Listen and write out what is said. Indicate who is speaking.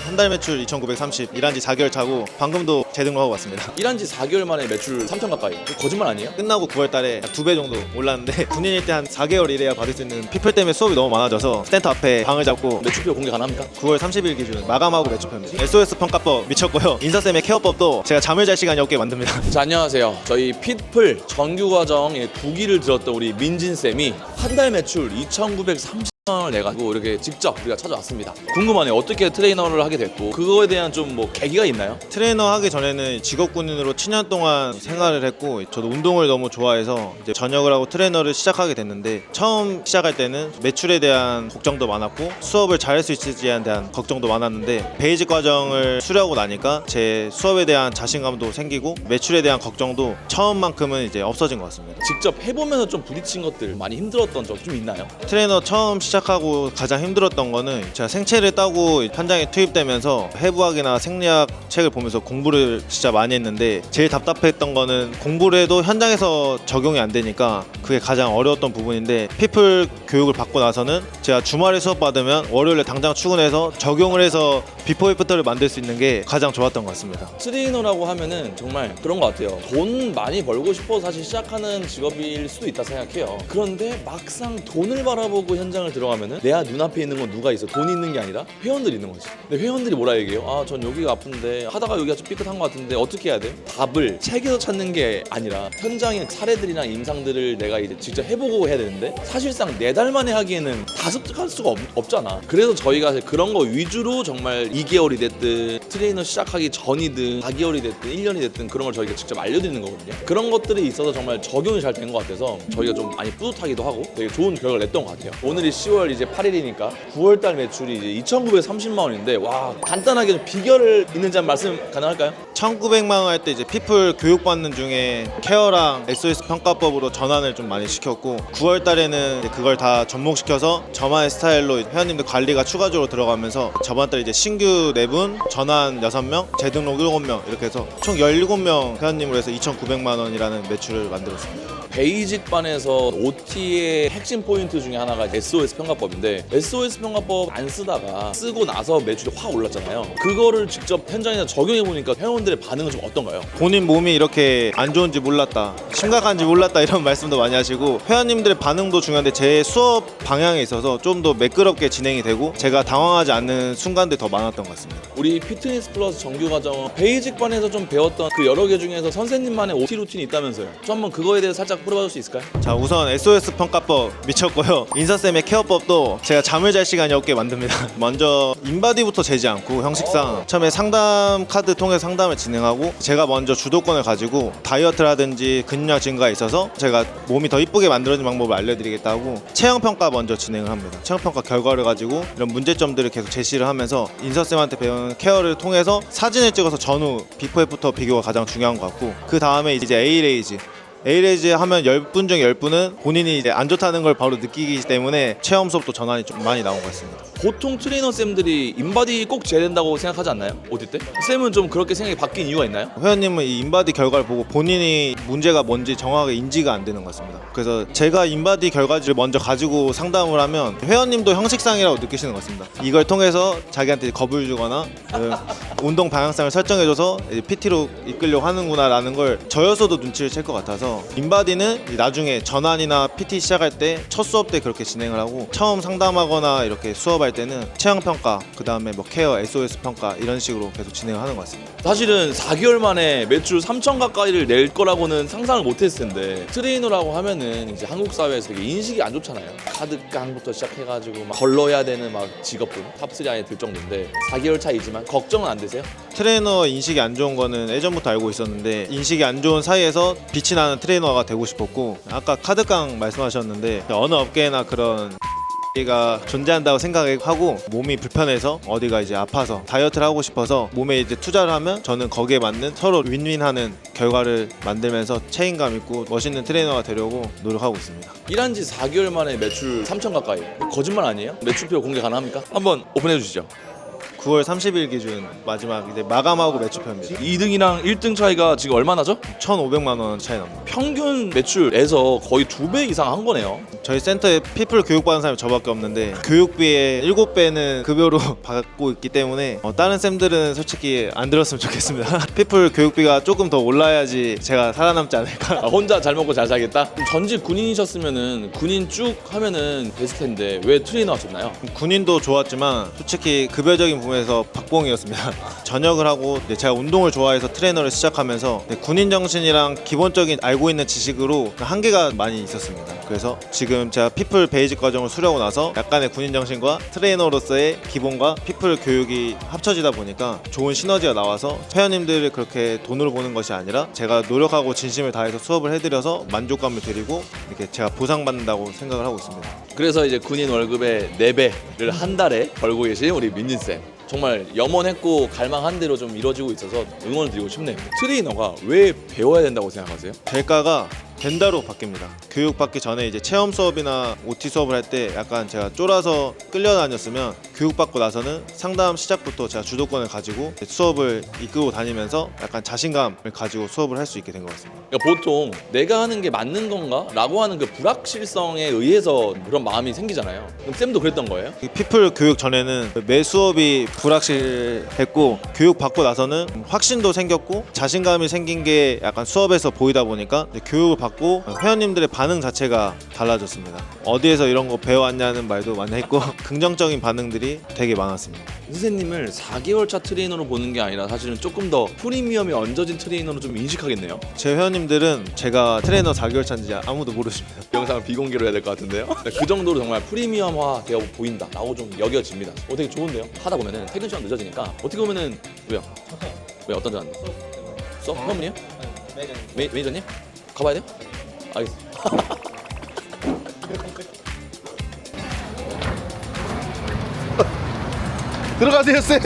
Speaker 1: 한 달 매출 2,930, 일한 지 4개월 차고 방금도 재등록하고 왔습니다.
Speaker 2: 일한 지 4개월 만에 매출 3천 가까이. 거짓말 아니에요?
Speaker 1: 끝나고 9월 달에 2배 정도 올랐는데 군인일 때 한 4개월 일해야 받을 수 있는 피플 때문에 수업이 너무 많아져서 센터 앞에 방을 잡고
Speaker 2: 매출표 공개 가능합니까?
Speaker 1: 9월 30일 기준 마감하고 매출표입니다. SOS 평가법 미쳤고요. 인사쌤의 케어법도 제가 잠을 잘 시간이 없게 만듭니다.
Speaker 2: 자, 안녕하세요. 저희 핏플 정규과정의 9기를 들었던 우리 민진쌤이 한 달 매출 2,930만 원을 내가지고 이렇게 직접 우리가 찾아왔습니다. 궁금하네요. 어떻게 트레이너를 하게 됐고 그거에 대한 좀 뭐 계기가 있나요?
Speaker 1: 트레이너 하기 전에는 직업군인으로 7년 동안 생활을 했고 저도 운동을 너무 좋아해서 이제 전역을 하고 트레이너를 시작하게 됐는데 처음 시작할 때는 매출에 대한 걱정도 많았고 수업을 잘할 수 있을지에 대한 걱정도 많았는데 베이직 과정을 수료하고 나니까 제 수업에 대한 자신감도 생기고 매출에 대한 걱정도 처음만큼은 이제 없어진 것 같습니다.
Speaker 2: 직접 해보면서 좀 부딪힌 것들 많이 힘들었던 적 좀 있나요?
Speaker 1: 트레이너 처음 시작하고 가장 힘들었던 거는 제가 생체를 따고 현장에 투입되면서 해부학이나 생리학 책을 보면서 공부를 진짜 많이 했는데 제일 답답했던 거는 공부를 해도 현장에서 적용이 안 되니까 그게 가장 어려웠던 부분인데 피플 교육을 받고 나서는 제가 주말에 수업 받으면 월요일에 당장 출근해서 적용을 해서 비포 애프터를 만들 수 있는 게 가장 좋았던 것 같습니다.
Speaker 2: 트레이너라고 하면은 정말 그런 것 같아요. 돈 많이 벌고 싶어서 사실 시작하는 직업일 수도 있다 생각해요. 그런데 막상 돈을 바라보고 현장을 들어가면은 내 눈앞에 있는 건 누가 있어? 돈이 있는 게 아니라 회원들이 있는 거지. 근데 회원들이 뭐라 얘기해요? 아, 전 여기가 아픈데 하다가 여기가 좀 삐끗한 것 같은데 어떻게 해야 돼? 답을 책에서 찾는 게 아니라 현장의 사례들이나 임상들을 내가 이제 직접 해보고 해야 되는데 사실상 4달 만에 하기에는 다 습득할 수가 없잖아. 그래서 저희가 그런 거 위주로 정말 2개월이 됐든 트레이너 시작하기 전이든 4개월이 됐든 1년이 됐든 그런 걸 저희가 직접 알려드리는 거거든요. 그런 것들이 있어서 정말 적용이 잘 된 것 같아서 저희가 좀 많이 뿌듯하기도 하고 되게 좋은 결과를 냈던 것 같아요. 오늘이 10월 이제 8일이니까 9월달 매출이 이제 2,930만 원인데 와, 간단하게 좀 비결을 있는지 한 말씀 가능할까요?
Speaker 1: 1,900만 원 할 때 이제 피플 교육받는 중에 케어랑 SOS 평가법으로 전환을 좀 많이 시켰고 9월 달에는 그걸 다 접목시켜서 저만의 스타일로 회원님들 관리가 추가적으로 들어가면서 저번 달 이제 신규 4분, 전환 6명, 재등록 7명 이렇게 해서 총 17명 회원님으로 해서 2,900만 원이라는 매출을 만들었습니다.
Speaker 2: 베이직 반에서 OT의 핵심 포인트 중에 하나가 SOS 평가법인데 SOS 평가법 안 쓰다가 쓰고 나서 매출이 확 올랐잖아요. 그거를 직접 현장에서 적용해 보니까 회원들의 반응은 좀 어떤가요?
Speaker 1: 본인 몸이 이렇게 안 좋은지 몰랐다, 심각한지 몰랐다 이런 말씀도 많이 하시고 회원님들의 반응도 중요한데 제 수업 방향에 있어서 좀 더 매끄럽게 진행이 되고 제가 당황하지 않는 순간들이 더 많았던 것 같습니다.
Speaker 2: 우리 피트니스 플러스 정규 과정은 베이직 반에서 좀 배웠던 그 여러 개 중에서 선생님만의 OT 루틴이 있다면서요. 좀 한번 그거에 대해서 살짝 풀어봐 줄 수 있을까요?
Speaker 1: 자, 우선 SOS 평가법 미쳤고요. 인사쌤의 케어법도 제가 잠을 잘 시간이 없게 만듭니다. 먼저 인바디부터 재지 않고 형식상 처음에 상담 카드 통해서 상담을 진행하고 제가 먼저 주도권을 가지고 다이어트라든지 근육량 증가에 있어서 제가 몸이 더 이쁘게 만들어진 방법을 알려드리겠다고 체형평가 먼저 진행을 합니다. 체형평가 결과를 가지고 이런 문제점들을 계속 제시를 하면서 인사쌤한테 배운 케어를 통해서 사진을 찍어서 전후 비포 애프터 비교가 가장 중요한 것 같고 그 다음에 이제 A레이즈 하면 10분 중 10분은 본인이 이제 안 좋다는 걸 바로 느끼기 때문에 체험 수업도 전환이 좀 많이 나온 것 같습니다.
Speaker 2: 보통 트레이너 쌤들이 인바디 꼭 재야 된다고 생각하지 않나요? OT 때? 쌤은 좀 그렇게 생각이 바뀐 이유가 있나요?
Speaker 1: 회원님은 이 인바디 결과를 보고 본인이 문제가 뭔지 정확하게 인지가 안 되는 것 같습니다. 그래서 제가 인바디 결과지를 먼저 가지고 상담을 하면 회원님도 형식상이라고 느끼시는 것 같습니다. 이걸 통해서 자기한테 겁을 주거나 운동 방향성을 설정해줘서 PT로 이끌려고 하는구나 라는 걸 저여서도 눈치를 챌 것 같아서 인바디는 나중에 전환이나 PT 시작할 때 첫 수업 때 그렇게 진행을 하고 처음 상담하거나 이렇게 수업할 때는 체형평가, 그 다음에 뭐 케어, SOS 평가 이런 식으로 계속 진행을 하는 것 같습니다.
Speaker 2: 사실은 4개월 만에 매출 3천 가까이를 낼 거라고는 상상을 못했을 텐데 트레이너라고 하면은 이제 한국 사회에서 되게 인식이 안 좋잖아요. 카드깡부터 시작해가지고 막 걸러야 되는 막 직업군 탑3 안에 들 정도인데 4개월 차이지만 걱정은 안 되세요?
Speaker 1: 트레이너 인식이 안 좋은 거는 예전부터 알고 있었는데 인식이 안 좋은 사이에서 빛이 나는 트레이너가 되고 싶었고 아까 카드깡 말씀하셨는데 어느 업계나 그런 가 존재한다고 생각하고 몸이 불편해서 어디가 이제 아파서 다이어트를 하고 싶어서 몸에 이제 투자를 하면 저는 거기에 맞는 서로 윈윈하는 결과를 만들면서 책임감 있고 멋있는 트레이너가 되려고 노력하고 있습니다.
Speaker 2: 일한 지 4개월 만에 매출 3천 가까이. 거짓말 아니에요? 매출표 공개 가능합니까? 한번 오픈해 주시죠.
Speaker 1: 9월 30일 기준 마지막 이제 마감하고 매출표입니다.
Speaker 2: 2등이랑 1등 차이가 지금 얼마나죠?
Speaker 1: 1,500만 원 차이 납니다.
Speaker 2: 평균 매출에서 거의 2배 이상 한 거네요.
Speaker 1: 저희 센터에 피플 교육받는 사람이 저밖에 없는데 교육비의 7배는 급여로 받고 있기 때문에 다른 쌤들은 솔직히 안 들었으면 좋겠습니다. 피플 교육비가 조금 더 올라야지 제가 살아남지 않을까.
Speaker 2: 혼자 잘 먹고 잘 살겠다? 전직 군인이셨으면은 군인 쭉 하면은 됐을 텐데 왜 트레이너 하셨나요?
Speaker 1: 군인도 좋았지만 솔직히 급여적인 부분에서 박봉이었습니다. 전역을 하고 이제 제가 운동을 좋아해서 트레이너를 시작하면서 군인 정신이랑 기본적인 알고 있는 지식으로 한계가 많이 있었습니다. 그래서 지금 제가 피플 베이직 과정을 수료하고 나서 약간의 군인 정신과 트레이너로서의 기본과 피플 교육이 합쳐지다 보니까 좋은 시너지가 나와서 회원님들을 그렇게 돈으로 보는 것이 아니라 제가 노력하고 진심을 다해서 수업을 해드려서 만족감을 드리고 이렇게 제가 보상받는다고 생각을 하고 있습니다.
Speaker 2: 그래서 이제 군인 월급의 4배를 한 달에 벌고 계신 우리 민진쌤, 정말 염원했고 갈망한 대로 좀 이루어지고 있어서 응원을 드리고 싶네요. 트레이너가 왜 배워야 된다고 생각하세요?
Speaker 1: 대가가 된다로 바뀝니다. 교육받기 전에 이제 체험 수업이나 OT 수업을 할 때 약간 제가 쫄아서 끌려다녔으면 교육받고 나서는 상담 시작부터 제가 주도권을 가지고 수업을 이끌고 다니면서 약간 자신감을 가지고 수업을 할 수 있게 된 것 같습니다.
Speaker 2: 그러니까 보통 내가 하는 게 맞는 건가? 라고 하는 그 불확실성에 의해서 그런 마음이 생기잖아요. 그럼 쌤도 그랬던 거예요?
Speaker 1: 이 피플 교육 전에는 매 수업이 불확실했고 교육받고 나서는 확신도 생겼고 자신감이 생긴 게 약간 수업에서 보이다 보니까 이제 교육을 받고 회원님들의 반응 자체가 달라졌습니다. 어디에서 이런 거 배워왔냐는 말도 많이 했고 긍정적인 반응들이 되게 많았습니다.
Speaker 2: 선생님을 4개월 차 트레이너로 보는 게 아니라 사실은 조금 더 프리미엄이 얹어진 트레이너로 좀 인식하겠네요.
Speaker 1: 제 회원님들은 제가 트레이너 4개월 차인지 아무도 모르십니다.
Speaker 2: 영상을 비공개로 해야 될 것 같은데요. 그 정도로 정말 프리미엄화 되어 보인다 라고 좀 여겨집니다. 되게 좋은데요. 하다 보면은 퇴근 시간 늦어지니까 어떻게 보면은 왜요? 왜 어떤 줄 아는데? 수업? 수업이요? 매니저님? 가봐야 돼요? 알겠습니다.
Speaker 3: 들어가세요 쌤.